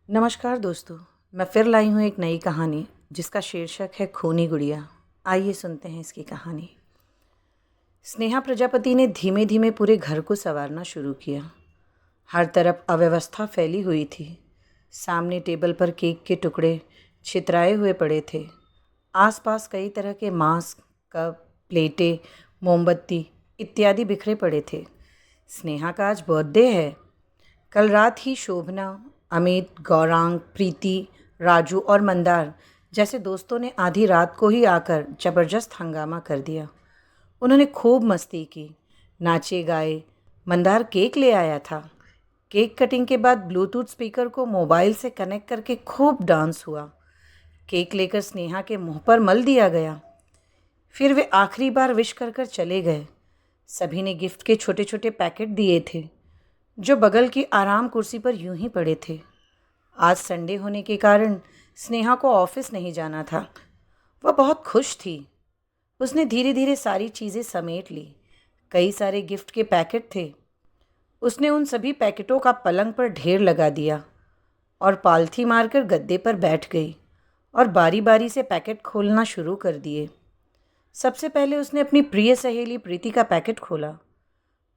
नमस्कार दोस्तों। मैं फिर लाई हूँ एक नई कहानी जिसका शीर्षक है खूनी गुड़िया। आइए सुनते हैं इसकी कहानी। स्नेहा प्रजापति ने धीमे धीमे पूरे घर को संवारना शुरू किया। हर तरफ अव्यवस्था फैली हुई थी। सामने टेबल पर केक के टुकड़े छितराए हुए पड़े थे। आसपास कई तरह के मास्क, कप, प्लेटें, मोमबत्ती इत्यादि बिखरे पड़े थे। स्नेहा का आज बर्थडे है। कल रात ही शोभना, अमित, गौरांग, प्रीति, राजू और मंदार जैसे दोस्तों ने आधी रात को ही आकर जबरदस्त हंगामा कर दिया। उन्होंने खूब मस्ती की, नाचे गाए। मंदार केक ले आया था। केक कटिंग के बाद ब्लूटूथ स्पीकर को मोबाइल से कनेक्ट करके खूब डांस हुआ। केक लेकर स्नेहा के मुंह पर मल दिया गया। फिर वे आखिरी बार विश कर कर चले गए। सभी ने गिफ्ट के छोटे छोटे पैकेट दिए थे जो बगल की आराम कुर्सी पर यूं ही पड़े थे। आज संडे होने के कारण स्नेहा को ऑफिस नहीं जाना था। वह बहुत खुश थी। उसने धीरे धीरे सारी चीज़ें समेट ली। कई सारे गिफ्ट के पैकेट थे। उसने उन सभी पैकेटों का पलंग पर ढेर लगा दिया और पालथी मारकर गद्दे पर बैठ गई और बारी बारी से पैकेट खोलना शुरू कर दिए। सबसे पहले उसने अपनी प्रिय सहेली प्रीति का पैकेट खोला।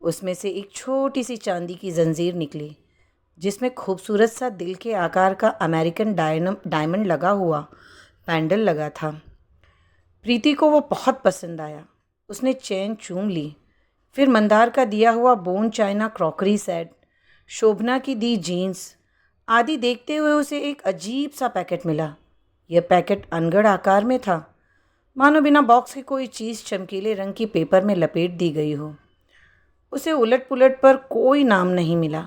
उसमें से एक छोटी सी चांदी की जंजीर निकली जिसमें खूबसूरत सा दिल के आकार का अमेरिकन डायमंड लगा हुआ पैंडल लगा था। प्रीति को वो बहुत पसंद आया। उसने चैन चूम ली। फिर मंदार का दिया हुआ बोन चाइना क्रॉकरी सेट, शोभना की दी जीन्स आदि देखते हुए उसे एक अजीब सा पैकेट मिला। यह पैकेट अनगढ़ आकार में था, मानो बिना बॉक्स की कोई चीज़ चमकीले रंग की पेपर में लपेट दी गई हो। उसे उलट पुलट पर कोई नाम नहीं मिला।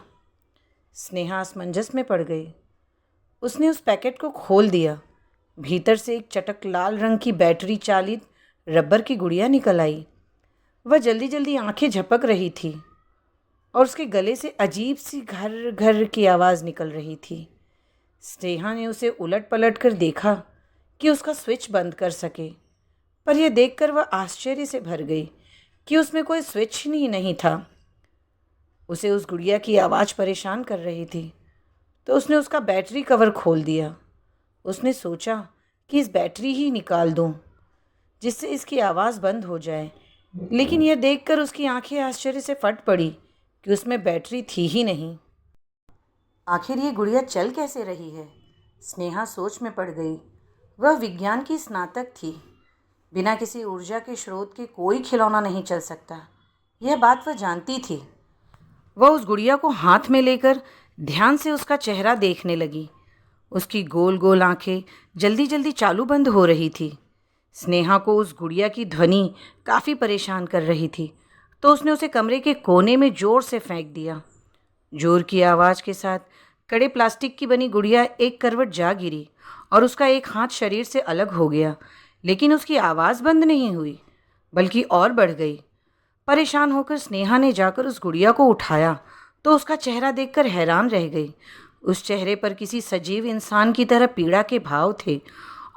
स्नेहा असमंजस में पड़ गई। उसने उस पैकेट को खोल दिया। भीतर से एक चटक लाल रंग की बैटरी चालित रबर की गुड़िया निकल आई। वह जल्दी जल्दी आंखें झपक रही थी और उसके गले से अजीब सी घर घर की आवाज़ निकल रही थी। स्नेहा ने उसे उलट पलट कर देखा कि उसका स्विच बंद कर सके, पर यह देखकर वह आश्चर्य से भर गई कि उसमें कोई स्विच ही नहीं था। उसे उस गुड़िया की आवाज़ परेशान कर रही थी, तो उसने उसका बैटरी कवर खोल दिया। उसने सोचा कि इस बैटरी ही निकाल दूं, जिससे इसकी आवाज़ बंद हो जाए। लेकिन यह देखकर उसकी आंखें आश्चर्य से फट पड़ी कि उसमें बैटरी थी ही नहीं। आखिर ये गुड़िया चल कैसे रही है? स्नेहा सोच में पड़ गई। वह विज्ञान की स्नातक थी। बिना किसी ऊर्जा के स्रोत के कोई खिलौना नहीं चल सकता। यह बात वह जानती थी। वह उस गुड़िया को हाथ में लेकर ध्यान से उसका चेहरा देखने लगी। उसकी गोल गोल आंखें जल्दी जल्दी चालू बंद हो रही थी। स्नेहा को उस गुड़िया की ध्वनि काफ़ी परेशान कर रही थी, तो उसने उसे कमरे के कोने में ज़ोर से फेंक दिया। जोर की आवाज़ के साथ कड़े प्लास्टिक की बनी गुड़िया एक करवट जा गिरी और उसका एक हाथ शरीर से अलग हो गया। लेकिन उसकी आवाज़ बंद नहीं हुई, बल्कि और बढ़ गई। परेशान होकर स्नेहा ने जाकर उस गुड़िया को उठाया तो उसका चेहरा देखकर हैरान रह गई। उस चेहरे पर किसी सजीव इंसान की तरह पीड़ा के भाव थे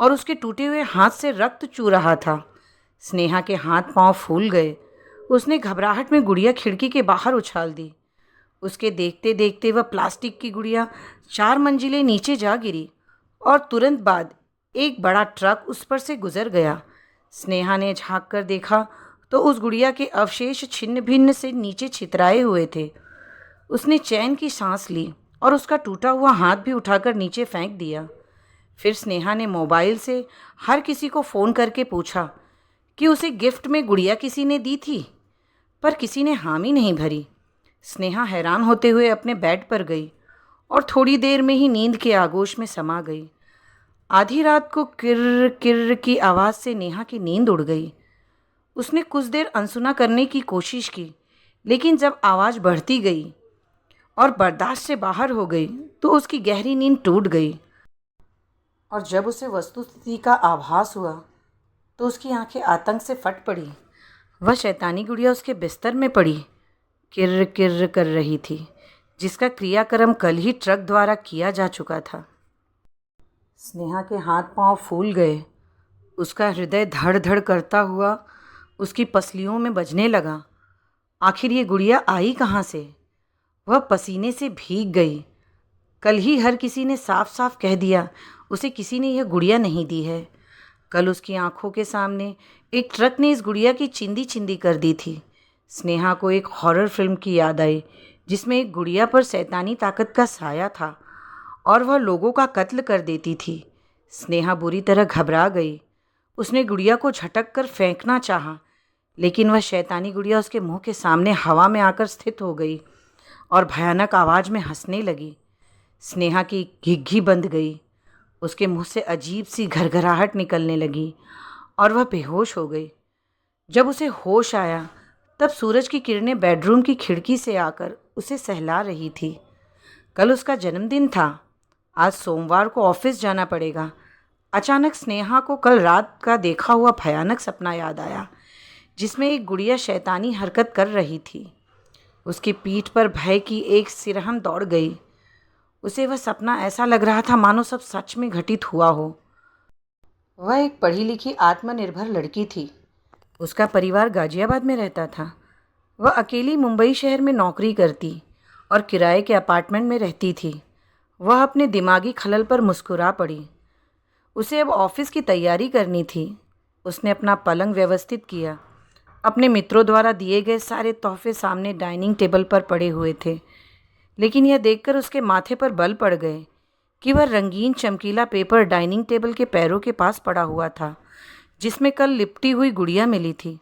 और उसके टूटे हुए हाथ से रक्त चू रहा था। स्नेहा के हाथ पांव फूल गए। उसने घबराहट में गुड़िया खिड़की के बाहर उछाल दी। उसके देखते देखते वह प्लास्टिक की गुड़िया 4 मंजिलें नीचे जा गिरी और तुरंत बाद एक बड़ा ट्रक उस पर से गुजर गया। स्नेहा ने झांक कर देखा तो उस गुड़िया के अवशेष छिन्न भिन्न से नीचे छितराए हुए थे। उसने चैन की सांस ली और उसका टूटा हुआ हाथ भी उठाकर नीचे फेंक दिया। फिर स्नेहा ने मोबाइल से हर किसी को फ़ोन करके पूछा कि उसे गिफ्ट में गुड़िया किसी ने दी थी, पर किसी ने हामी नहीं भरी। स्नेहा हैरान होते हुए अपने बेड पर गई और थोड़ी देर में ही नींद के आगोश में समा गई। आधी रात को किर्र किर्र की आवाज़ से नेहा की नींद उड़ गई। उसने कुछ देर अनसुना करने की कोशिश की, लेकिन जब आवाज़ बढ़ती गई और बर्दाश्त से बाहर हो गई तो उसकी गहरी नींद टूट गई। और जब उसे वस्तुस्थिति का आभास हुआ तो उसकी आंखें आतंक से फट पड़ी। वह शैतानी गुड़िया उसके बिस्तर में पड़ी किर्र किर्र कर रही थी, जिसका क्रियाक्रम कल ही ट्रक द्वारा किया जा चुका था। स्नेहा के हाथ पांव फूल गए। उसका हृदय धड़ धड़ करता हुआ उसकी पसलियों में बजने लगा। आखिर ये गुड़िया आई कहाँ से? वह पसीने से भीग गई। कल ही हर किसी ने साफ साफ कह दिया उसे किसी ने यह गुड़िया नहीं दी है। कल उसकी आंखों के सामने एक ट्रक ने इस गुड़िया की चिंदी चिंदी कर दी थी। स्नेहा को एक हॉरर फिल्म की याद आई जिसमें एक गुड़िया पर शैतानी ताकत का साया था और वह लोगों का कत्ल कर देती थी। स्नेहा बुरी तरह घबरा गई। उसने गुड़िया को झटक कर फेंकना चाहा, लेकिन वह शैतानी गुड़िया उसके मुंह के सामने हवा में आकर स्थित हो गई और भयानक आवाज़ में हंसने लगी। स्नेहा की घिघी बंध गई। उसके मुंह से अजीब सी घरघराहट निकलने लगी और वह बेहोश हो गई। जब उसे होश आया तब सूरज की किरणें बेडरूम की खिड़की से आकर उसे सहला रही थी। कल उसका जन्मदिन था। आज सोमवार को ऑफिस जाना पड़ेगा। अचानक स्नेहा को कल रात का देखा हुआ भयानक सपना याद आया जिसमें एक गुड़िया शैतानी हरकत कर रही थी। उसकी पीठ पर भय की एक सिरहन दौड़ गई। उसे वह सपना ऐसा लग रहा था मानो सब सच में घटित हुआ हो। वह एक पढ़ी लिखी आत्मनिर्भर लड़की थी। उसका परिवार गाजियाबाद में रहता था। वह अकेली मुंबई शहर में नौकरी करती और किराए के अपार्टमेंट में रहती थी। वह अपने दिमागी खलल पर मुस्कुरा पड़ी। उसे अब ऑफिस की तैयारी करनी थी। उसने अपना पलंग व्यवस्थित किया। अपने मित्रों द्वारा दिए गए सारे तोहफे सामने डाइनिंग टेबल पर पड़े हुए थे, लेकिन यह देखकर उसके माथे पर बल पड़ गए कि वह रंगीन चमकीला पेपर डाइनिंग टेबल के पैरों के पास पड़ा हुआ था जिसमें कल लिपटी हुई गुड़िया मिली थी।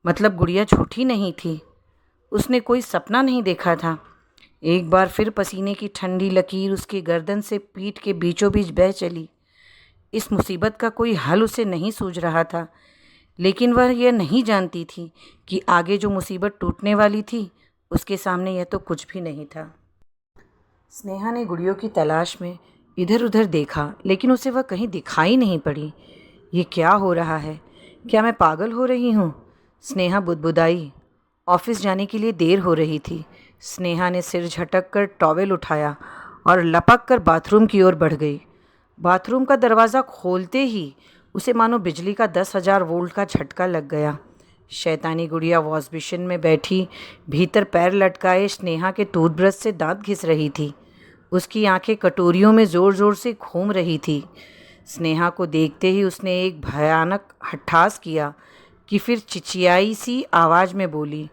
मतलब गुड़िया झूठी नहीं थी। उसने कोई सपना नहीं देखा था। एक बार फिर पसीने की ठंडी लकीर उसकी गर्दन से पीठ के बीचों बीच बह चली। इस मुसीबत का कोई हल उसे नहीं सूझ रहा था, लेकिन वह यह नहीं जानती थी कि आगे जो मुसीबत टूटने वाली थी उसके सामने यह तो कुछ भी नहीं था। स्नेहा ने गुड़ियों की तलाश में इधर उधर देखा, लेकिन उसे वह कहीं दिखाई नहीं पड़ी। ये क्या हो रहा है? क्या मैं पागल हो रही हूँ? स्नेहा बुदबुदाई। ऑफिस जाने के लिए देर हो रही थी। स्नेहा ने सिर झटक कर टॉवेल उठाया और लपक कर बाथरूम की ओर बढ़ गई। बाथरूम का दरवाज़ा खोलते ही उसे मानो बिजली का 10,000 वोल्ट का झटका लग गया। शैतानी गुड़िया वॉश बेसिन में बैठी भीतर पैर लटकाए स्नेहा के टूथब्रश से दांत घिस रही थी। उसकी आंखें कटोरियों में ज़ोर ज़ोर से घूम रही थी। स्नेहा को देखते ही उसने एक भयानक हट्ठास किया कि फिर चिचियाई सी आवाज़ में बोली,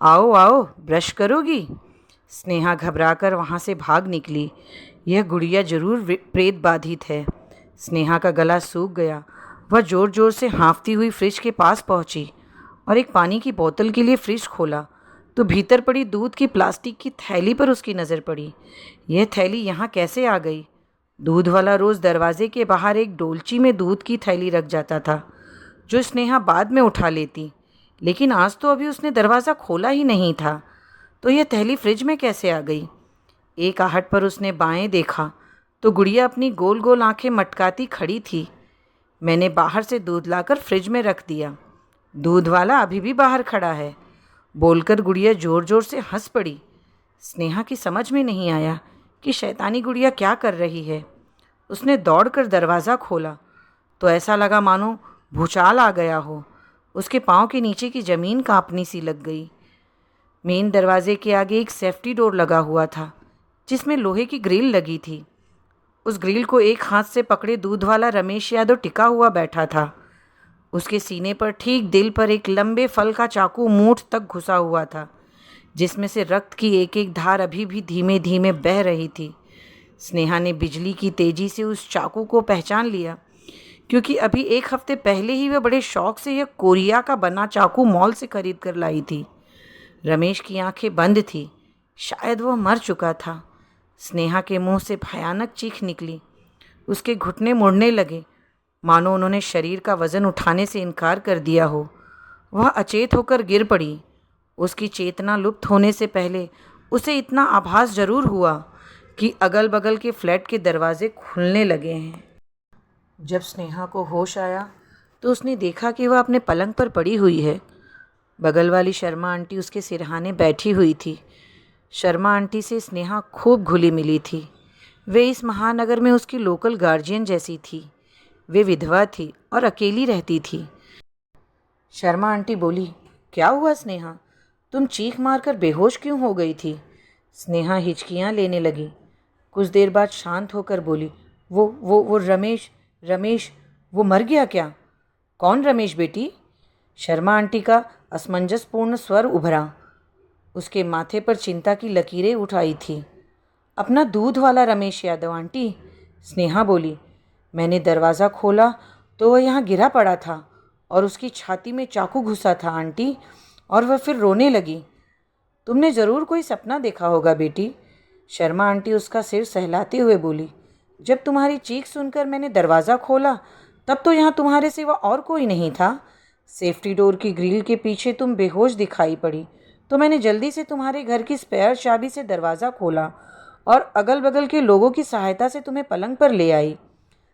आओ आओ, ब्रश करोगी? स्नेहा घबराकर वहाँ से भाग निकली। यह गुड़िया जरूर प्रेत बाधित है। स्नेहा का गला सूख गया। वह ज़ोर ज़ोर से हाँफती हुई फ्रिज के पास पहुँची और एक पानी की बोतल के लिए फ्रिज खोला तो भीतर पड़ी दूध की प्लास्टिक की थैली पर उसकी नज़र पड़ी। यह थैली यहाँ कैसे आ गई? दूध वाला रोज़ दरवाजे के बाहर एक डोलची में दूध की थैली रख जाता था जो स्नेहा बाद में उठा लेती, लेकिन आज तो अभी उसने दरवाज़ा खोला ही नहीं था, तो यह थैली फ्रिज में कैसे आ गई? एक आहट पर उसने बाएं देखा तो गुड़िया अपनी गोल गोल आंखें मटकाती खड़ी थी। मैंने बाहर से दूध लाकर फ्रिज में रख दिया। दूध वाला अभी भी बाहर खड़ा है, बोलकर गुड़िया ज़ोर ज़ोर से हंस पड़ी। स्नेहा की समझ में नहीं आया कि शैतानी गुड़िया क्या कर रही है। उसने दौड़कर दरवाज़ा खोला तो ऐसा लगा मानो भूचाल आ गया हो। उसके पाँव के नीचे की ज़मीन कांपनी सी लग गई। मेन दरवाजे के आगे एक सेफ्टी डोर लगा हुआ था जिसमें लोहे की ग्रिल लगी थी। उस ग्रिल को एक हाथ से पकड़े दूध वाला रमेश यादव टिका हुआ बैठा था। उसके सीने पर ठीक दिल पर एक लंबे फल का चाकू मूठ तक घुसा हुआ था जिसमें से रक्त की एक एक धार अभी भी धीमे धीमे बह रही थी। स्नेहा ने बिजली की तेज़ी से उस चाकू को पहचान लिया, क्योंकि अभी एक हफ्ते पहले ही वह बड़े शौक से यह कोरिया का बना चाकू मॉल से खरीद कर लाई थी। रमेश की आंखें बंद थी। शायद वह मर चुका था। स्नेहा के मुंह से भयानक चीख निकली। उसके घुटने मुड़ने लगे, मानो उन्होंने शरीर का वज़न उठाने से इनकार कर दिया हो। वह अचेत होकर गिर पड़ी। उसकी चेतना लुप्त होने से पहले उसे इतना आभास जरूर हुआ कि अगल बगल के फ्लैट के दरवाजे खुलने लगे हैं। जब स्नेहा को होश आया तो उसने देखा कि वह अपने पलंग पर पड़ी हुई है। बगल वाली शर्मा आंटी उसके सिरहाने बैठी हुई थी। शर्मा आंटी से स्नेहा खूब घुली मिली थी। वे इस महानगर में उसकी लोकल गार्जियन जैसी थी। वे विधवा थी और अकेली रहती थी। शर्मा आंटी बोली, क्या हुआ स्नेहा, तुम चीख मारकर बेहोश क्यों हो गई थी? स्नेहा हिचकियाँ लेने लगी। कुछ देर बाद शांत होकर बोली, वो रमेश रमेश वो मर गया क्या? कौन रमेश बेटी? शर्मा आंटी का असमंजसपूर्ण स्वर उभरा। उसके माथे पर चिंता की लकीरें उठ आई थी। अपना दूध वाला रमेश यादव आंटी, स्नेहा बोली। मैंने दरवाज़ा खोला तो वह यहाँ गिरा पड़ा था और उसकी छाती में चाकू घुसा था आंटी, और वह फिर रोने लगी। तुमने ज़रूर कोई सपना देखा होगा बेटी, शर्मा आंटी उसका सिर सहलाते हुए बोली। जब तुम्हारी चीख सुनकर मैंने दरवाज़ा खोला तब तो यहाँ तुम्हारे सिवा और कोई नहीं था। सेफ्टी डोर की ग्रिल के पीछे तुम बेहोश दिखाई पड़ी तो मैंने जल्दी से तुम्हारे घर की स्पेयर चाबी से दरवाज़ा खोला और अगल बगल के लोगों की सहायता से तुम्हें पलंग पर ले आई।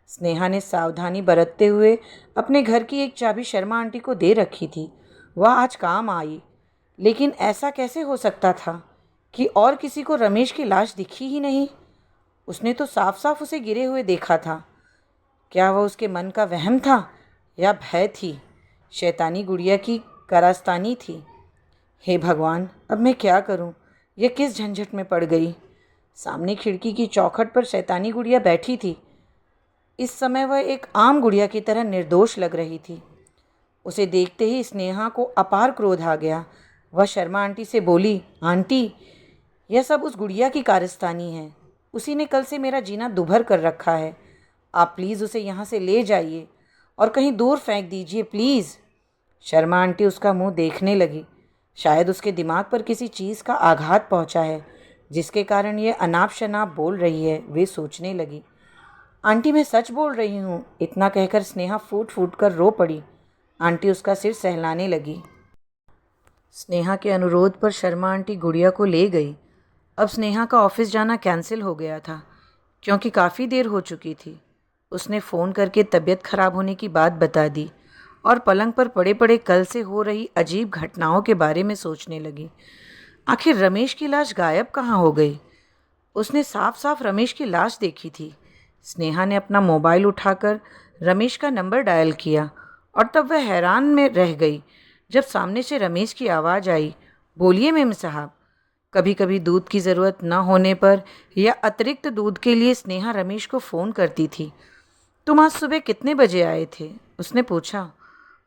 स्नेहा ने सावधानी बरतते हुए अपने घर की एक चाबी शर्मा आंटी को दे रखी थी। वह आज काम आई, लेकिन ऐसा कैसे हो सकता था कि और किसी को रमेश की लाश दिखी ही नहीं? उसने तो साफ साफ उसे गिरे हुए देखा था। क्या वह उसके मन का वहम था या भय थी? शैतानी गुड़िया की कारस्तानी थी। हे भगवान, अब मैं क्या करूं? यह किस झंझट में पड़ गई? सामने खिड़की की चौखट पर शैतानी गुड़िया बैठी थी। इस समय वह एक आम गुड़िया की तरह निर्दोष लग रही थी। उसे देखते ही स्नेहा को अपार क्रोध आ गया। वह शर्मा आंटी से बोली, आंटी, यह सब उस गुड़िया की कारस्तानी है। उसी ने कल से मेरा जीना दुभर कर रखा है। आप प्लीज़ उसे यहाँ से ले जाइए और कहीं दूर फेंक दीजिए, प्लीज़। शर्मा आंटी उसका मुंह देखने लगी। शायद उसके दिमाग पर किसी चीज़ का आघात पहुंचा है, जिसके कारण ये अनाप शनाप बोल रही है, वे सोचने लगी। आंटी, मैं सच बोल रही हूँ, इतना कहकर स्नेहा फूट फूट कर रो पड़ी। आंटी उसका सिर सहलाने लगी। स्नेहा के अनुरोध पर शर्मा आंटी गुड़िया को ले गई। अब स्नेहा का ऑफिस जाना कैंसिल हो गया था, क्योंकि काफ़ी देर हो चुकी थी। उसने फ़ोन करके तबीयत खराब होने की बात बता दी और पलंग पर पड़े पड़े कल से हो रही अजीब घटनाओं के बारे में सोचने लगी। आखिर रमेश की लाश गायब कहाँ हो गई? उसने साफ साफ रमेश की लाश देखी थी। स्नेहा ने अपना मोबाइल उठाकर रमेश का नंबर डायल किया और तब वह हैरान में रह गई जब सामने से रमेश की आवाज़ आई, बोलिए मेम साहब। कभी कभी दूध की ज़रूरत न होने पर या अतिरिक्त दूध के लिए स्नेहा रमेश को फ़ोन करती थी। तुम आज सुबह कितने बजे आए थे? उसने पूछा।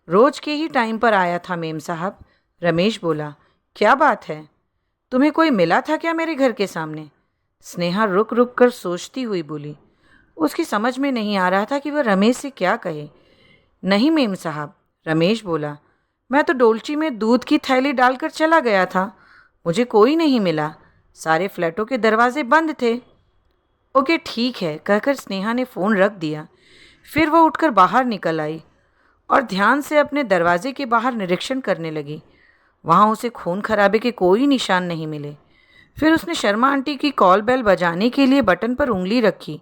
रोज़ के ही टाइम पर आया था मेम साहब, रमेश बोला। क्या बात है, तुम्हें कोई मिला था क्या मेरे घर के सामने? स्नेहा रुक रुक कर सोचती हुई बोली। उसकी समझ में नहीं आ रहा था कि वह रमेश से क्या कहे। नहीं मेम साहब, रमेश बोला। मैं तो डोलची में दूध की थैली डालकर चला गया था, मुझे कोई नहीं मिला। सारे फ्लैटों के दरवाजे बंद थे। ओके ठीक है, कहकर स्नेहा ने फ़ोन रख दिया। फिर वह उठकर बाहर निकल आई और ध्यान से अपने दरवाजे के बाहर निरीक्षण करने लगी। वहाँ उसे खून खराबे के कोई निशान नहीं मिले। फिर उसने शर्मा आंटी की कॉल बेल बजाने के लिए बटन पर उंगली रखी,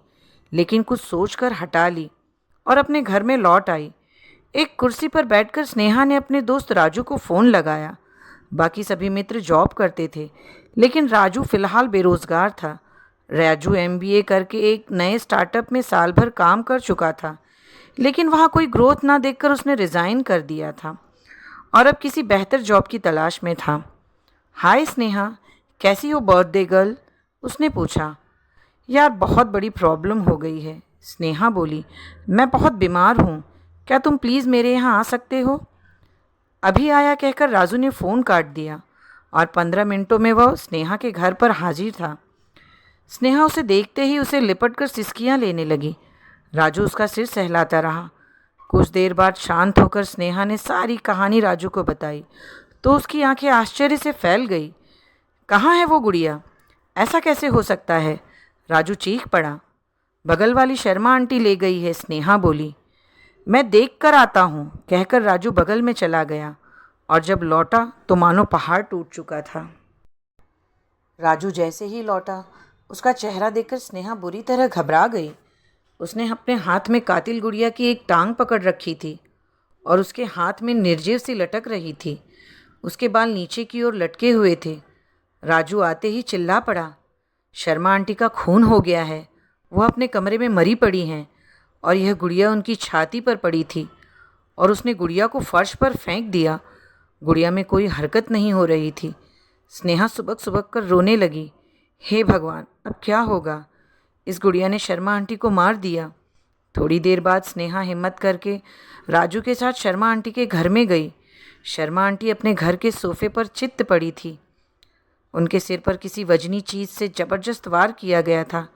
लेकिन कुछ सोचकर हटा ली और अपने घर में लौट आई। एक कुर्सी पर बैठकर स्नेहा ने अपने दोस्त राजू को फ़ोन लगाया। बाकी सभी मित्र जॉब करते थे, लेकिन राजू फ़िलहाल बेरोज़गार था। राजू एमबीए करके एक नए स्टार्टअप में साल भर काम कर चुका था, लेकिन वहाँ कोई ग्रोथ ना देखकर उसने रिज़ाइन कर दिया था और अब किसी बेहतर जॉब की तलाश में था। हाय स्नेहा, कैसी हो बर्थडे गर्ल? उसने पूछा। यार बहुत बड़ी प्रॉब्लम हो गई है, स्नेहा बोली। मैं बहुत बीमार हूँ, क्या तुम प्लीज़ मेरे यहाँ आ सकते हो? अभी आया, कहकर राजू ने फ़ोन काट दिया और 15 मिनटों में वह स्नेहा के घर पर हाजिर था। स्नेहा उसे देखते ही उसे लिपट कर सिसकियाँ लेने लगी। राजू उसका सिर सहलाता रहा। कुछ देर बाद शांत होकर स्नेहा ने सारी कहानी राजू को बताई तो उसकी आंखें आश्चर्य से फैल गई। कहाँ है वो गुड़िया? ऐसा कैसे हो सकता है? राजू चीख पड़ा। बगल वाली शर्मा आंटी ले गई है, स्नेहा बोली। मैं देख कर आता हूँ, कहकर राजू बगल में चला गया और जब लौटा तो मानो पहाड़ टूट चुका था। राजू जैसे ही लौटा, उसका चेहरा देखकर स्नेहा बुरी तरह घबरा गई। उसने अपने हाथ में कातिल गुड़िया की एक टांग पकड़ रखी थी और उसके हाथ में निर्जीव सी लटक रही थी। उसके बाल नीचे की ओर लटके हुए थे। राजू आते ही चिल्ला पड़ा, शर्मा आंटी का खून हो गया है, वह अपने कमरे में मरी पड़ी हैं और यह गुड़िया उनकी छाती पर पड़ी थी और उसने गुड़िया को फर्श पर फेंक दिया। गुड़िया में कोई हरकत नहीं हो रही थी। स्नेहा सुबक सुबक कर रोने लगी। हे भगवान, अब क्या होगा? इस गुड़िया ने शर्मा आंटी को मार दिया। थोड़ी देर बाद स्नेहा हिम्मत करके राजू के साथ शर्मा आंटी के घर में गई। शर्मा आंटी अपने घर के सोफे पर चित्त पड़ी थी। उनके सिर पर किसी वजनी चीज़ से ज़बरदस्त वार किया गया था।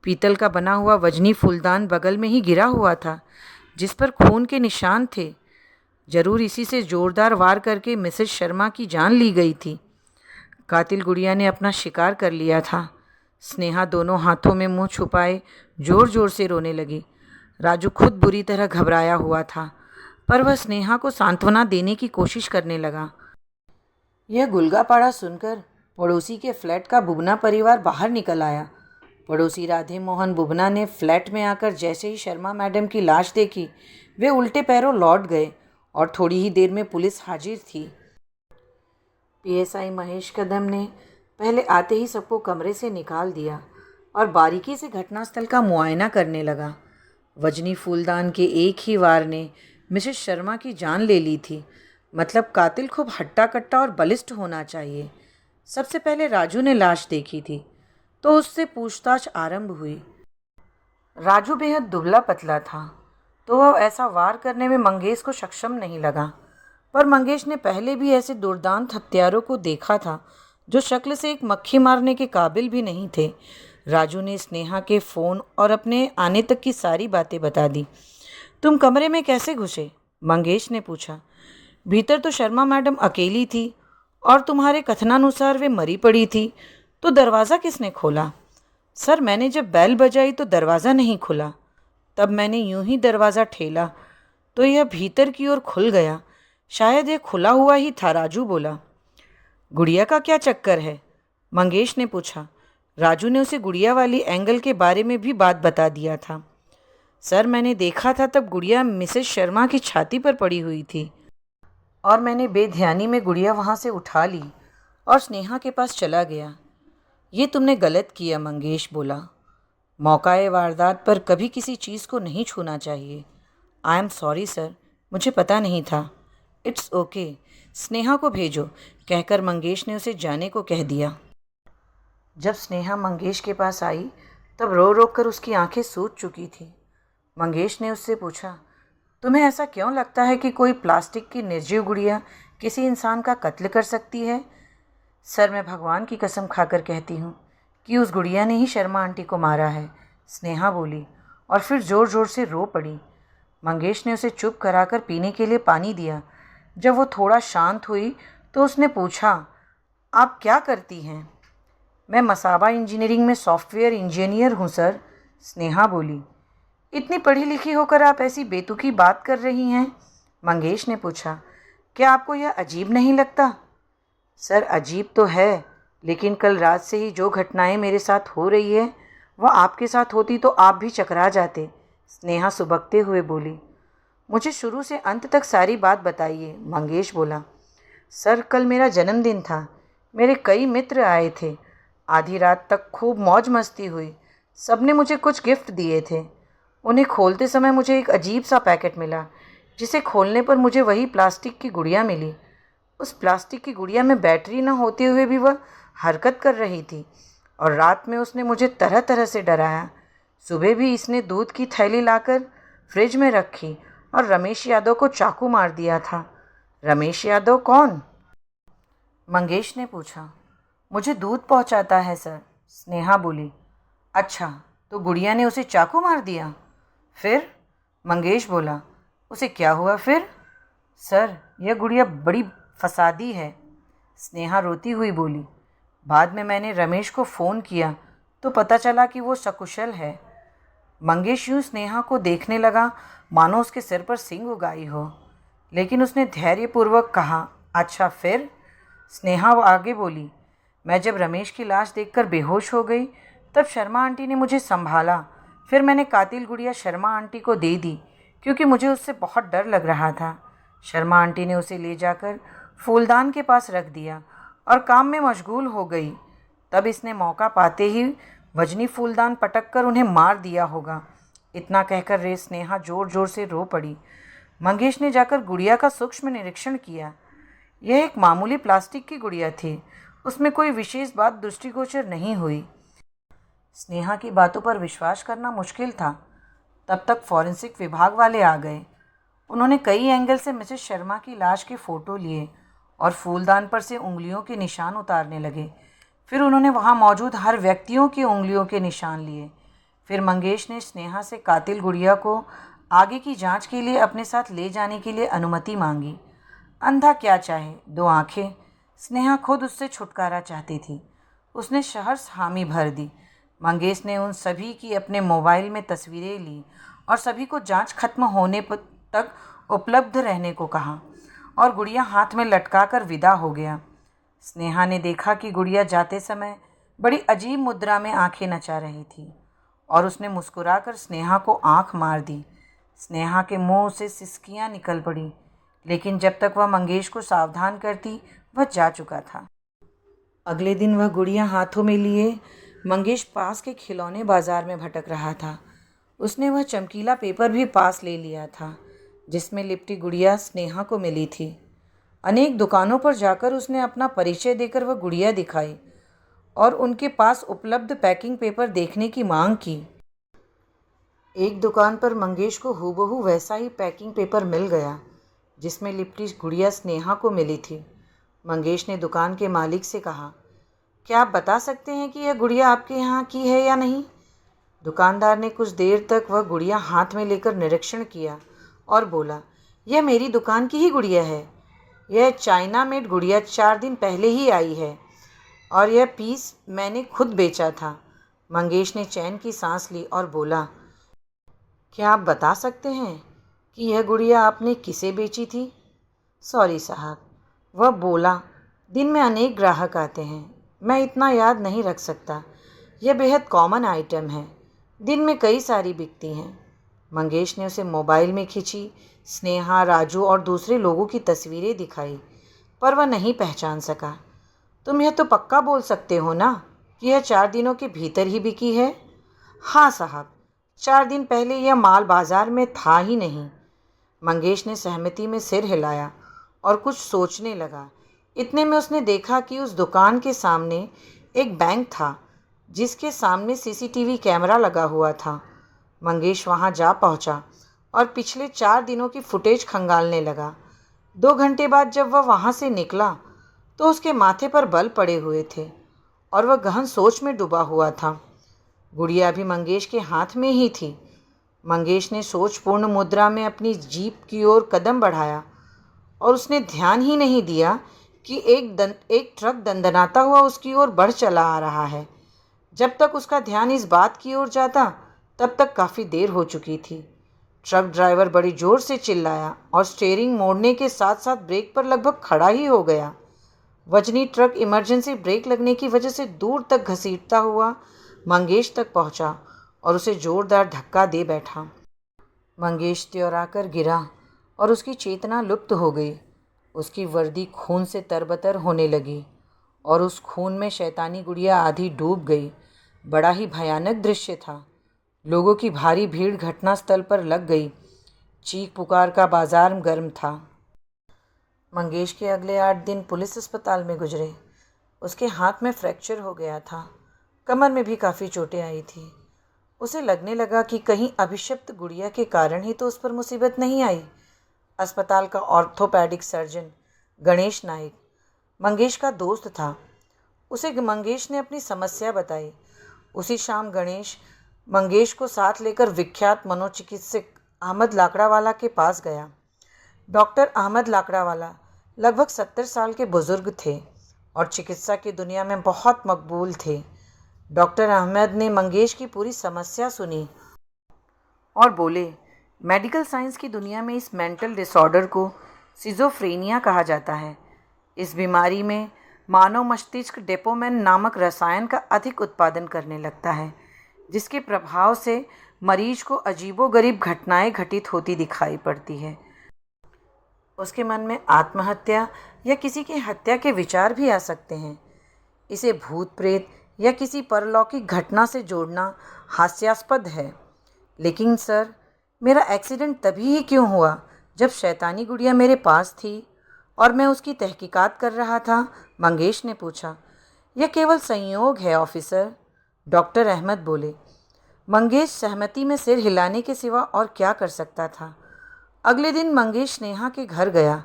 पीतल का बना हुआ वजनी फूलदान बगल में ही गिरा हुआ था, जिस पर खून के निशान थे। जरूर इसी से जोरदार वार करके मिसेस शर्मा की जान ली गई थी। कातिल गुड़िया ने अपना शिकार कर लिया था। स्नेहा दोनों हाथों में मुंह छुपाए जोर जोर से रोने लगी। राजू खुद बुरी तरह घबराया हुआ था, पर वह स्नेहा को सांत्वना देने की कोशिश करने लगा। यह गुलगापाड़ा सुनकर पड़ोसी के फ्लैट का बुबना परिवार बाहर निकल आया। पड़ोसी राधे मोहन बुबना ने फ्लैट में आकर जैसे ही शर्मा मैडम की लाश देखी, वे उल्टे पैरों लौट गए और थोड़ी ही देर में पुलिस हाजिर थी। पीएसआई महेश कदम ने पहले आते ही सबको कमरे से निकाल दिया और बारीकी से घटनास्थल का मुआयना करने लगा। वजनी फूलदान के एक ही वार ने मिसेस शर्मा की जान ले ली थी। मतलब कातिल खूब हट्टा कट्टा और बलिष्ठ होना चाहिए। सबसे पहले राजू ने लाश देखी थी, तो उससे पूछताछ आरंभ हुई। राजू बेहद दुबला पतला था, तो वह ऐसा वार करने में मंगेश को सक्षम नहीं लगा। पर मंगेश ने पहले भी ऐसे दुर्दांत हत्यारों को देखा था, जो शक्ल से एक मक्खी मारने के काबिल भी नहीं थे। राजू ने स्नेहा के फ़ोन और अपने आने तक की सारी बातें बता दी। तुम कमरे में कैसे घुसे? मंगेश ने पूछा। भीतर तो शर्मा मैडम अकेली थी और तुम्हारे कथनानुसार वे मरी पड़ी थी, तो दरवाज़ा किसने खोला? सर, मैंने जब बेल बजाई तो दरवाज़ा नहीं खुला। तब मैंने यूं ही दरवाज़ा ठेला तो यह भीतर की ओर खुल गया। शायद यह खुला हुआ ही था, राजू बोला। गुड़िया का क्या चक्कर है? मंगेश ने पूछा। राजू ने उसे गुड़िया वाली एंगल के बारे में भी बात बता दिया था। सर, मैंने देखा था तब गुड़िया मिसेस शर्मा की छाती पर पड़ी हुई थी और मैंने बेध्यानी में गुड़िया वहाँ से उठा ली और स्नेहा के पास चला गया। ये तुमने गलत किया, मंगेश बोला। मौकाए वारदात पर कभी किसी चीज़ को नहीं छूना चाहिए। आई एम सॉरी सर, मुझे पता नहीं था। इट्स ओके, स्नेहा को भेजो, कहकर मंगेश ने उसे जाने को कह दिया। जब स्नेहा मंगेश के पास आई तब रो रो कर उसकी आंखें सूज चुकी थी। मंगेश ने उससे पूछा, तुम्हें ऐसा क्यों लगता है कि कोई प्लास्टिक की निर्जीव गुड़िया किसी इंसान का कत्ल कर सकती है? सर, मैं भगवान की कसम खाकर कहती हूँ कि उस गुड़िया ने ही शर्मा आंटी को मारा है, स्नेहा बोली और फिर ज़ोर ज़ोर से रो पड़ी। मंगेश ने उसे चुप कराकर पीने के लिए पानी दिया। जब वो थोड़ा शांत हुई तो उसने पूछा, आप क्या करती हैं? मैं मसाबा इंजीनियरिंग में सॉफ्टवेयर इंजीनियर हूँ सर, स्नेहा बोली। इतनी पढ़ी लिखी होकर आप ऐसी बेतुकी बात कर रही हैं? मंगेश ने पूछा। क्या आपको यह अजीब नहीं लगता? सर, अजीब तो है, लेकिन कल रात से ही जो घटनाएं मेरे साथ हो रही है वह आपके साथ होती तो आप भी चकरा जाते, स्नेहा सुबकते हुए बोली। मुझे शुरू से अंत तक सारी बात बताइए, मंगेश बोला। सर, कल मेरा जन्मदिन था। मेरे कई मित्र आए थे। आधी रात तक खूब मौज मस्ती हुई। सबने मुझे कुछ गिफ्ट दिए थे। उन्हें खोलते समय मुझे एक अजीब सा पैकेट मिला, जिसे खोलने पर मुझे वही प्लास्टिक की गुड़िया मिली। उस प्लास्टिक की गुड़िया में बैटरी न होते हुए भी वह हरकत कर रही थी और रात में उसने मुझे तरह तरह से डराया। सुबह भी इसने दूध की थैली लाकर फ्रिज में रखी और रमेश यादव को चाकू मार दिया था। रमेश यादव कौन? मंगेश ने पूछा। मुझे दूध पहुंचाता है सर, स्नेहा बोली। अच्छा, तो गुड़िया ने उसे चाकू मार दिया? फिर? मंगेश बोला। उसे क्या हुआ फिर? सर, यह गुड़िया बड़ी फसादी है, स्नेहा रोती हुई बोली। बाद में मैंने रमेश को फ़ोन किया तो पता चला कि वो सकुशल है। मंगेश यूँ स्नेहा को देखने लगा मानो उसके सिर पर सींग उगाई हो, लेकिन उसने धैर्यपूर्वक कहा, अच्छा फिर? स्नेहा आगे बोली। मैं जब रमेश की लाश देखकर बेहोश हो गई तब शर्मा आंटी ने मुझे संभाला। फिर मैंने कातिल गुड़िया शर्मा आंटी को दे दी, क्योंकि मुझे उससे बहुत डर लग रहा था। शर्मा आंटी ने उसे ले जाकर फूलदान के पास रख दिया और काम में मशगूल हो गई। तब इसने मौका पाते ही वजनी फूलदान पटक कर उन्हें मार दिया होगा। इतना कहकर रे स्नेहा ज़ोर ज़ोर से रो पड़ी। मंगेश ने जाकर गुड़िया का सूक्ष्म निरीक्षण किया। यह एक मामूली प्लास्टिक की गुड़िया थी। उसमें कोई विशेष बात दृष्टिगोचर नहीं हुई। स्नेहा की बातों पर विश्वास करना मुश्किल था। तब तक फॉरेंसिक विभाग वाले आ गए। उन्होंने कई एंगल से मिसेस शर्मा की लाश के फ़ोटो लिए और फूलदान पर से उंगलियों के निशान उतारने लगे। फिर उन्होंने वहाँ मौजूद हर व्यक्तियों की उंगलियों के निशान लिए। फिर मंगेश ने स्नेहा से कातिल गुड़िया को आगे की जांच के लिए अपने साथ ले जाने के लिए अनुमति मांगी। अंधा क्या चाहे, दो आंखें। स्नेहा खुद उससे छुटकारा चाहती थी। उसने सहर्ष हामी भर दी। मंगेश ने उन सभी की अपने मोबाइल में तस्वीरें ली और सभी को जांच खत्म होने तक उपलब्ध रहने को कहा और गुड़िया हाथ में लटका कर विदा हो गया। स्नेहा ने देखा कि गुड़िया जाते समय बड़ी अजीब मुद्रा में आंखें नचा रही थी और उसने मुस्कुराकर स्नेहा को आंख मार दी। स्नेहा के मुंह से सिसकियां निकल पड़ी, लेकिन जब तक वह मंगेश को सावधान करती वह जा चुका था। अगले दिन वह गुड़िया हाथों में लिए मंगेश पास के खिलौने बाजार में भटक रहा था। उसने वह चमकीला पेपर भी पास ले लिया था जिसमें लिपटी गुड़िया स्नेहा को मिली थी। अनेक दुकानों पर जाकर उसने अपना परिचय देकर वह गुड़िया दिखाई और उनके पास उपलब्ध पैकिंग पेपर देखने की मांग की। एक दुकान पर मंगेश को हूबहू वैसा ही पैकिंग पेपर मिल गया जिसमें लिपटी गुड़िया स्नेहा को मिली थी। मंगेश ने दुकान के मालिक से कहा, क्या आप बता सकते हैं कि यह गुड़िया आपके यहाँ की है या नहीं? दुकानदार ने कुछ देर तक वह गुड़िया हाथ में लेकर निरीक्षण किया और बोला, यह मेरी दुकान की ही गुड़िया है। यह चाइना मेड गुड़िया 4 दिन पहले ही आई है और यह पीस मैंने खुद बेचा था। मंगेश ने चैन की सांस ली और बोला, क्या आप बता सकते हैं कि यह गुड़िया आपने किसे बेची थी? सॉरी साहब, वह बोला, दिन में अनेक ग्राहक आते हैं, मैं इतना याद नहीं रख सकता। यह बेहद कॉमन आइटम है, दिन में कई सारी बिकती हैं। मंगेश ने उसे मोबाइल में खिंची स्नेहा, राजू और दूसरे लोगों की तस्वीरें दिखाई, पर वह नहीं पहचान सका। तुम यह तो पक्का बोल सकते हो ना कि यह 4 दिनों के भीतर ही बिकी है? हाँ साहब, 4 दिन पहले यह माल बाजार में था ही नहीं। मंगेश ने सहमति में सिर हिलाया और कुछ सोचने लगा। इतने में उसने देखा कि उस दुकान के सामने एक बैंक था जिसके सामने सीसीटीवी कैमरा लगा हुआ था। मंगेश वहां जा पहुंचा और पिछले 4 दिनों की फुटेज खंगालने लगा। 2 घंटे बाद जब वह वहां से निकला तो उसके माथे पर बल पड़े हुए थे और वह गहन सोच में डूबा हुआ था। गुड़िया भी मंगेश के हाथ में ही थी। मंगेश ने सोचपूर्ण मुद्रा में अपनी जीप की ओर कदम बढ़ाया और उसने ध्यान ही नहीं दिया कि एक ट्रक दंदनाता हुआ उसकी ओर बढ़ चला आ रहा है। जब तक उसका ध्यान इस बात की ओर जाता तब तक काफ़ी देर हो चुकी थी। ट्रक ड्राइवर बड़ी ज़ोर से चिल्लाया और स्टीयरिंग मोड़ने के साथ साथ ब्रेक पर लगभग खड़ा ही हो गया। वजनी ट्रक इमरजेंसी ब्रेक लगने की वजह से दूर तक घसीटता हुआ मंगेश तक पहुंचा और उसे ज़ोरदार धक्का दे बैठा। मंगेश त्योराकर गिरा और उसकी चेतना लुप्त हो गई। उसकी वर्दी खून से तरबतर होने लगी और उस खून में शैतानी गुड़िया आधी डूब गई। बड़ा ही भयानक दृश्य था। लोगों की भारी भीड़ घटनास्थल पर लग गई। चीख पुकार का बाजार गर्म था। मंगेश के अगले 8 दिन पुलिस अस्पताल में गुजरे। उसके हाथ में फ्रैक्चर हो गया था। कमर में भी काफ़ी चोटें आई थी। उसे लगने लगा कि कहीं अभिशप्त गुड़िया के कारण ही तो उस पर मुसीबत नहीं आई। अस्पताल का ऑर्थोपेडिक सर्जन गणेश नाइक मंगेश का दोस्त था। उसे मंगेश ने अपनी समस्या बताई। उसी शाम गणेश मंगेश को साथ लेकर विख्यात मनोचिकित्सक अहमद लाकड़ावाला के पास गया। डॉक्टर अहमद लाकड़ावाला लगभग 70 साल के बुजुर्ग थे और चिकित्सा की दुनिया में बहुत मकबूल थे। डॉक्टर अहमद ने मंगेश की पूरी समस्या सुनी और बोले, मेडिकल साइंस की दुनिया में इस मेंटल डिसऑर्डर को सिजोफ्रेनिया कहा जाता है। इस बीमारी में मानव मस्तिष्क डोपामिन नामक रसायन का अधिक उत्पादन करने लगता है, जिसके प्रभाव से मरीज को अजीबोगरीब घटनाएं घटित होती दिखाई पड़ती है। उसके मन में आत्महत्या या किसी की हत्या के विचार भी आ सकते हैं। इसे भूत प्रेत या किसी परलौकिक घटना से जोड़ना हास्यास्पद है। लेकिन सर, मेरा एक्सीडेंट तभी ही क्यों हुआ जब शैतानी गुड़िया मेरे पास थी और मैं उसकी तहकीकात कर रहा था? मंगेश ने पूछा। यह केवल संयोग है ऑफिसर। डॉक्टर अहमद बोले। मंगेश सहमति में सिर हिलाने के सिवा और क्या कर सकता था। अगले दिन मंगेश स्नेहा के घर गया।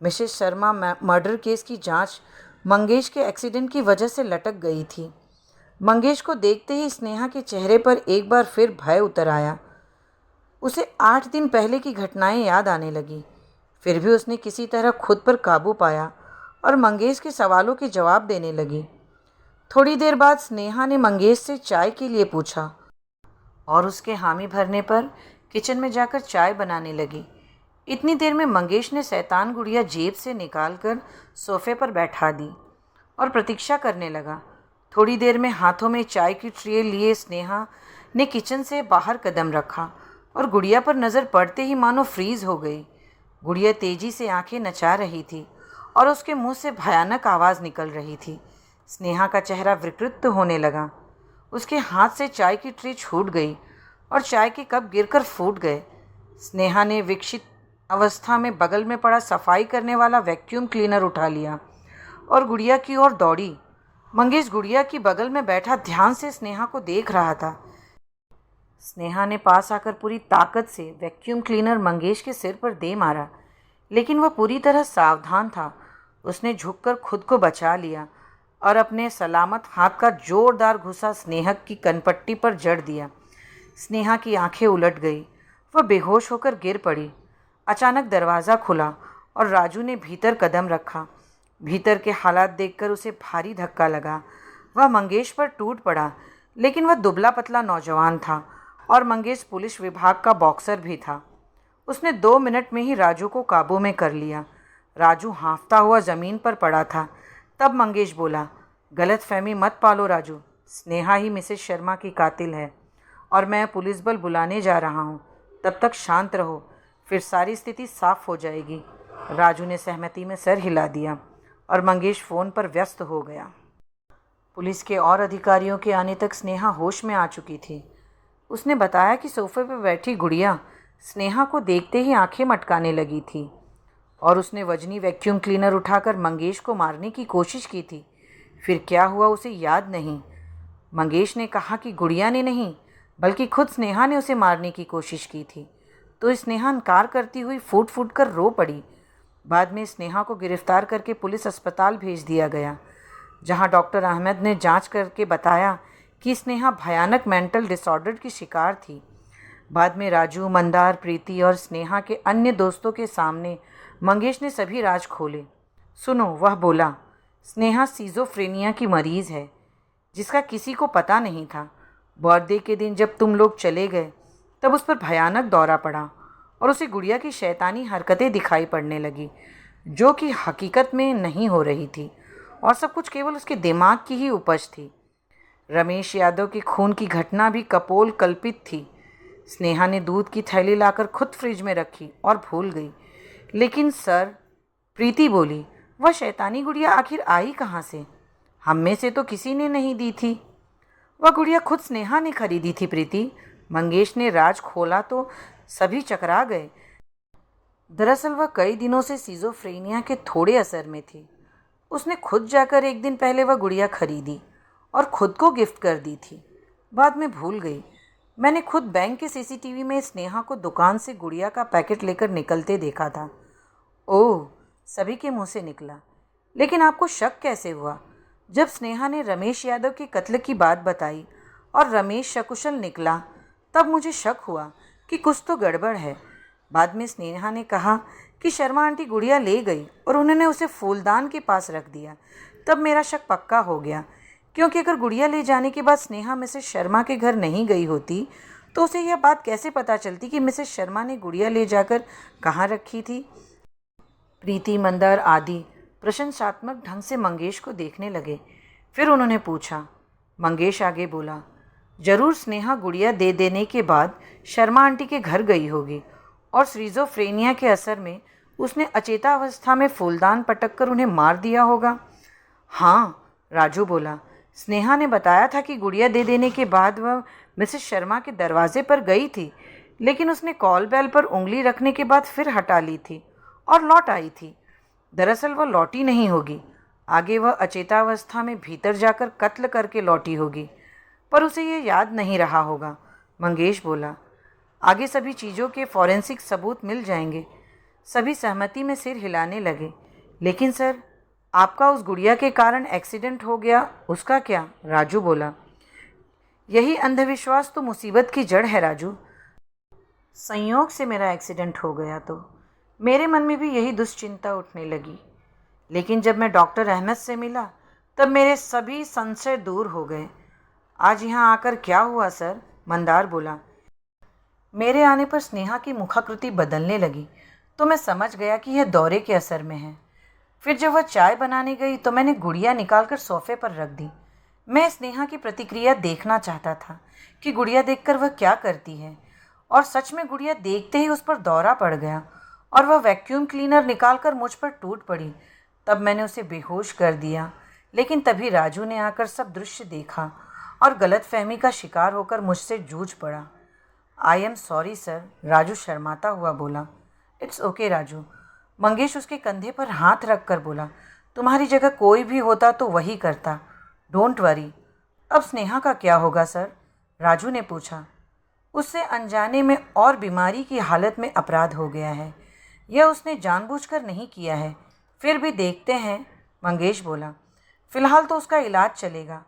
मिसेस शर्मा मर्डर केस की जांच मंगेश के एक्सीडेंट की वजह से लटक गई थी। मंगेश को देखते ही स्नेहा के चेहरे पर एक बार फिर भय उतर आया। उसे 8 दिन पहले की घटनाएं याद आने लगी। फिर भी उसने किसी तरह खुद पर काबू पाया और मंगेश के सवालों के जवाब देने लगी। थोड़ी देर बाद स्नेहा ने मंगेश से चाय के लिए पूछा और उसके हामी भरने पर किचन में जाकर चाय बनाने लगी। इतनी देर में मंगेश ने शैतान गुड़िया जेब से निकालकर सोफे पर बैठा दी और प्रतीक्षा करने लगा। थोड़ी देर में हाथों में चाय की ट्रे लिए स्नेहा ने किचन से बाहर कदम रखा और गुड़िया पर नज़र पड़ते ही मानो फ्रीज हो गई। गुड़िया तेजी से आंखें नचा रही थी और उसके मुंह से भयानक आवाज़ निकल रही थी। स्नेहा का चेहरा विकृत होने लगा। उसके हाथ से चाय की ट्रे छूट गई और चाय के कप गिरकर फूट गए। स्नेहा ने विक्षित अवस्था में बगल में पड़ा सफाई करने वाला वैक्यूम क्लीनर उठा लिया और गुड़िया की ओर दौड़ी। मंगेश गुड़िया की बगल में बैठा ध्यान से स्नेहा को देख रहा था। स्नेहा ने पास आकर पूरी ताकत से वैक्यूम क्लीनर मंगेश के सिर पर दे मारा, लेकिन वह पूरी तरह सावधान था। उसने झुककर खुद को बचा लिया और अपने सलामत हाथ का जोरदार घुसा स्नेहा की कनपट्टी पर जड़ दिया। स्नेहा की आंखें उलट गई। वह बेहोश होकर गिर पड़ी। अचानक दरवाज़ा खुला और राजू ने भीतर कदम रखा। भीतर के हालात देखकर उसे भारी धक्का लगा। वह मंगेश पर टूट पड़ा, लेकिन वह दुबला पतला नौजवान था और मंगेश पुलिस विभाग का बॉक्सर भी था। उसने 2 मिनट में ही राजू को काबू में कर लिया। राजू हाँफता हुआ ज़मीन पर पड़ा था। तब मंगेश बोला, गलतफहमी मत पालो राजू, स्नेहा ही मिसेस शर्मा की कातिल है और मैं पुलिस बल बुलाने जा रहा हूँ। तब तक शांत रहो, फिर सारी स्थिति साफ हो जाएगी। राजू ने सहमति में सर हिला दिया और मंगेश फ़ोन पर व्यस्त हो गया। पुलिस के और अधिकारियों के आने तक स्नेहा होश में आ चुकी थी। उसने बताया कि सोफे पर बैठी गुड़िया स्नेहा को देखते ही आंखें मटकाने लगी थी और उसने वजनी वैक्यूम क्लीनर उठाकर मंगेश को मारने की कोशिश की थी। फिर क्या हुआ उसे याद नहीं। मंगेश ने कहा कि गुड़िया ने नहीं, बल्कि खुद स्नेहा ने उसे मारने की कोशिश की थी, तो स्नेहा इनकार करती हुई फूट फूट कर रो पड़ी। बाद में स्नेहा को गिरफ्तार करके पुलिस अस्पताल भेज दिया गया, जहां डॉक्टर अहमद ने जांच करके बताया कि स्नेहा भयानक मेंटल डिसऑर्डर की शिकार थी। बाद में राजू, मंदार, प्रीति और स्नेहा के अन्य दोस्तों के सामने मंगेश ने सभी राज खोले। सुनो, वह बोला, स्नेहा सिजोफ्रेनिया की मरीज़ है, जिसका किसी को पता नहीं था। बर्थडे के दिन जब तुम लोग चले गए तब उस पर भयानक दौरा पड़ा और उसे गुड़िया की शैतानी हरकतें दिखाई पड़ने लगी, जो कि हकीकत में नहीं हो रही थी और सब कुछ केवल उसके दिमाग की ही उपज थी। रमेश यादव के खून की घटना भी कपोल कल्पित थी। स्नेहा ने दूध की थैली लाकर खुद फ्रिज में रखी और भूल गई। लेकिन सर, प्रीति बोली, वह शैतानी गुड़िया आखिर आई कहाँ से? हम में से तो किसी ने नहीं दी थी। वह गुड़िया खुद स्नेहा ने खरीदी थी प्रीति। मंगेश ने राज खोला तो सभी चकरा गए। दरअसल वह कई दिनों से सिजोफ्रेनिया के थोड़े असर में थी। उसने खुद जाकर एक दिन पहले वह गुड़िया खरीदी और खुद को गिफ्ट कर दी थी। बाद में भूल गई। मैंने खुद बैंक के सीसीटीवी में स्नेहा को दुकान से गुड़िया का पैकेट लेकर निकलते देखा था। ओह, सभी के मुंह से निकला। लेकिन आपको शक कैसे हुआ? जब स्नेहा ने रमेश यादव के कत्ल की बात बताई और रमेश सकुशल निकला, तब मुझे शक हुआ कि कुछ तो गड़बड़ है। बाद में स्नेहा ने कहा कि शर्मा आंटी गुड़िया ले गई और उन्होंने उसे फूलदान के पास रख दिया। तब मेरा शक पक्का हो गया, क्योंकि अगर गुड़िया ले जाने के बाद स्नेहा मिसेस शर्मा के घर नहीं गई होती तो उसे यह बात कैसे पता चलती कि मिसेस शर्मा ने गुड़िया ले जाकर कहाँ रखी थी। प्रीति, मंदार आदि प्रशंसात्मक ढंग से मंगेश को देखने लगे। फिर उन्होंने पूछा। मंगेश आगे बोला, जरूर स्नेहा गुड़िया दे देने के बाद शर्मा आंटी के घर गई होगी और सिजोफ्रेनिया के असर में उसने अचेता अवस्था में फूलदान पटक कर उन्हें मार दिया होगा। हाँ, राजू बोला, स्नेहा ने बताया था कि गुड़िया दे देने के बाद वह मिसेस शर्मा के दरवाजे पर गई थी, लेकिन उसने कॉल बेल पर उंगली रखने के बाद फिर हटा ली थी और लौट आई थी। दरअसल वह लौटी नहीं होगी, आगे वह अचेतावस्था में भीतर जाकर कत्ल करके लौटी होगी। पर उसे ये याद नहीं रहा होगा। मंगेश बोला, आगे सभी चीज़ों के फॉरेंसिक सबूत मिल जाएंगे। सभी सहमति में सिर हिलाने लगे। लेकिन सर, आपका उस गुड़िया के कारण एक्सीडेंट हो गया, उसका क्या? राजू बोला, यही अंधविश्वास तो मुसीबत की जड़ है राजू। संयोग से मेरा एक्सीडेंट हो गया तो मेरे मन में भी यही दुश्चिंता उठने लगी। लेकिन जब मैं डॉक्टर अहमद से मिला तब मेरे सभी संशय दूर हो गए। आज यहाँ आकर क्या हुआ सर? मंदार बोला। मेरे आने पर स्नेहा की मुखाकृति बदलने लगी तो मैं समझ गया कि यह दौरे के असर में है। फिर जब वह चाय बनाने गई तो मैंने गुड़िया निकालकर सोफे पर रख दी। मैं स्नेहा की प्रतिक्रिया देखना चाहता था कि गुड़िया देखकर वह क्या करती है। और सच में गुड़िया देखते ही उस पर दौरा पड़ गया और वह वैक्यूम क्लीनर निकालकर मुझ पर टूट पड़ी। तब मैंने उसे बेहोश कर दिया। लेकिन तभी राजू ने आकर सब दृश्य देखा और गलतफहमी का शिकार होकर मुझसे जूझ पड़ा। I am sorry sir, Raju शर्माता हुआ बोला। It's okay Raju. मंगेश उसके कंधे पर हाथ रख कर बोला, तुम्हारी जगह कोई भी होता तो वही करता। Don't worry. अब स्नेहा का क्या होगा सर? राजू ने पूछा। उससे अनजाने में और बीमारी की हालत में अपराध हो गया है। यह उसने जानबूझकर नहीं किया है। फिर भी देखते हैं, मंगेश बोला। फिलहाल तो उसका इलाज चलेगा,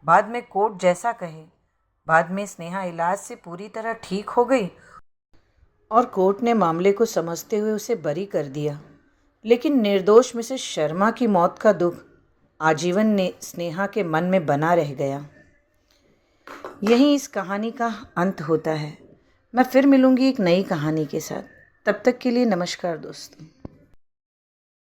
बाद में कोर्ट जैसा कहे। बाद में स्नेहा इलाज से पूरी तरह ठीक हो गई और कोर्ट ने मामले को समझते हुए उसे बरी कर दिया। लेकिन निर्दोष मिसेस शर्मा की मौत का दुख आजीवन ने स्नेहा के मन में बना रह गया। यहीं इस कहानी का अंत होता है। मैं फिर मिलूंगी एक नई कहानी के साथ। तब तक के लिए नमस्कार दोस्तों।